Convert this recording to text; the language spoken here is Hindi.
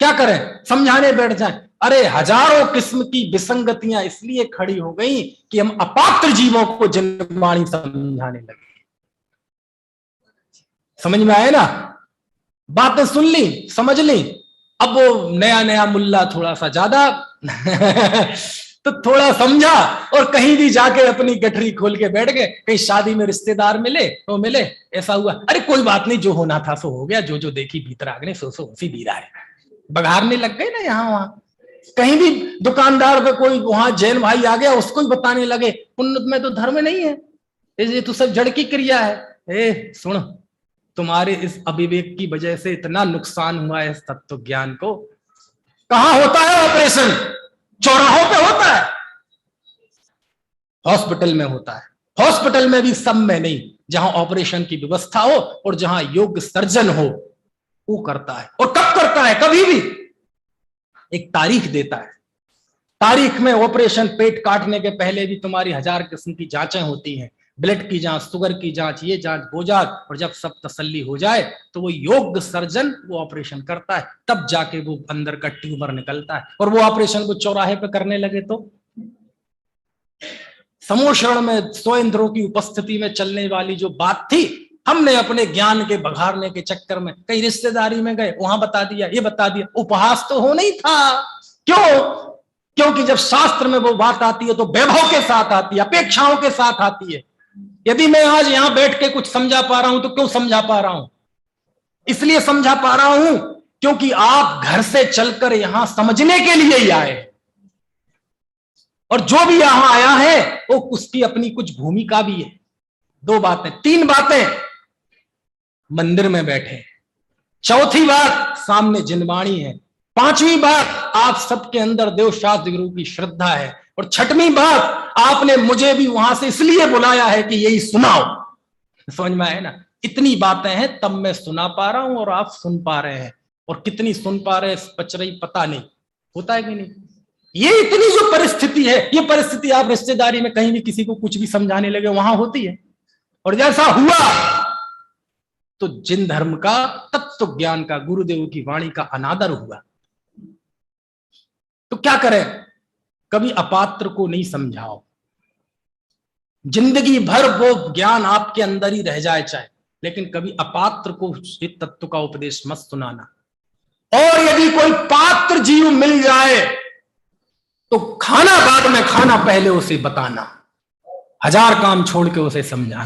क्या करें, समझाने बैठ जाए, अरे हजारों किस्म की विसंगतियां इसलिए खड़ी हो गई कि हम अपात्र जीवों को जिनवाणी समझाने लगे। समझ में आए ना, बातें सुन ली, समझ ली। अब वो नया नया मुल्ला थोड़ा सा ज्यादा तो थोड़ा समझा और कहीं भी जाके अपनी गठरी खोल के बैठ गए। कहीं शादी में रिश्तेदार मिले तो मिले, ऐसा हुआ, अरे कोई बात नहीं, जो होना था सो हो गया, जो जो देखी भीतर आगने सो सो उसी भी रहा है। बघारने लग गए ना यहाँ वहां। कहीं भी दुकानदार पे कोई वहां जैन भाई आ गया, उसको ही बताने लगे, उन्नत में तो धर्म नहीं है, ये तो सब जड़ की क्रिया है। ए सुन, तुम्हारे इस अविवेक की वजह से इतना नुकसान हुआ है इस तत्व ज्ञान को। कहां होता है ऑपरेशन? चौराहों पे होता है, हॉस्पिटल में होता है। हॉस्पिटल में भी सब में नहीं, जहां ऑपरेशन की व्यवस्था हो और जहां योग्य सर्जन हो वो करता है। और कब करता है? कभी भी एक तारीख देता है, तारीख में ऑपरेशन, पेट काटने के पहले भी तुम्हारी 1000 किस्म की जांचें होती हैं, ब्लड की जांच, शुगर की जांच, ये जांच वो जांच, और जब सब तसल्ली हो जाए तो वो योग्य सर्जन वो ऑपरेशन करता है, तब जाके वो अंदर का ट्यूमर निकलता है। और वो ऑपरेशन वो चौराहे पे करने लगे तो समोषण में 100 इंद्रों की उपस्थिति में चलने वाली जो बात थी, हमने अपने ज्ञान के बघारने के चक्कर में कई रिश्तेदारी में गए, वहां बता दिया, ये बता दिया, उपहास तो हो नहीं था। क्यों? क्योंकि जब शास्त्र में वो बात आती है तो वैभव के साथ आती है, अपेक्षाओं के साथ आती है। यदि मैं आज यहां बैठ के कुछ समझा पा रहा हूं तो क्यों समझा पा रहा हूं? इसलिए समझा पा रहा हूं क्योंकि आप घर से चलकर यहां समझने के लिए ही आए, और जो भी यहां आया है वो उसकी अपनी कुछ भूमिका भी है। 2 बातें, 3 बातें, मंदिर में बैठे, चौथी बात सामने जिनवाणी है, 5वीं बात आप सबके अंदर देव शास्त्र गुरु की श्रद्धा है, और 6वीं बात आपने मुझे भी वहां से इसलिए बुलाया है कि यही सुनाओ। समझ में आए ना? इतनी बातें हैं तब मैं सुना पा रहा हूं और आप सुन पा रहे हैं, और कितनी सुन पा रहे हैं बच रही पता नहीं, होता है कि नहीं। ये इतनी जो परिस्थिति है, ये परिस्थिति आप रिश्तेदारी में कहीं भी किसी को कुछ भी समझाने लगे वहां होती है। और जैसा हुआ तो जिन धर्म का, तत्व ज्ञान का, गुरुदेव की वाणी का अनादर हुआ। तो क्या करें? कभी अपात्र को नहीं समझाओ, जिंदगी भर वो ज्ञान आपके अंदर ही रह जाए चाहे, लेकिन कभी अपात्र को इस तत्व का उपदेश मत सुनाना। और यदि कोई पात्र जीव मिल जाए तो खाना बाद में खाना, पहले उसे बताना, 1000 काम छोड़ के उसे समझाना।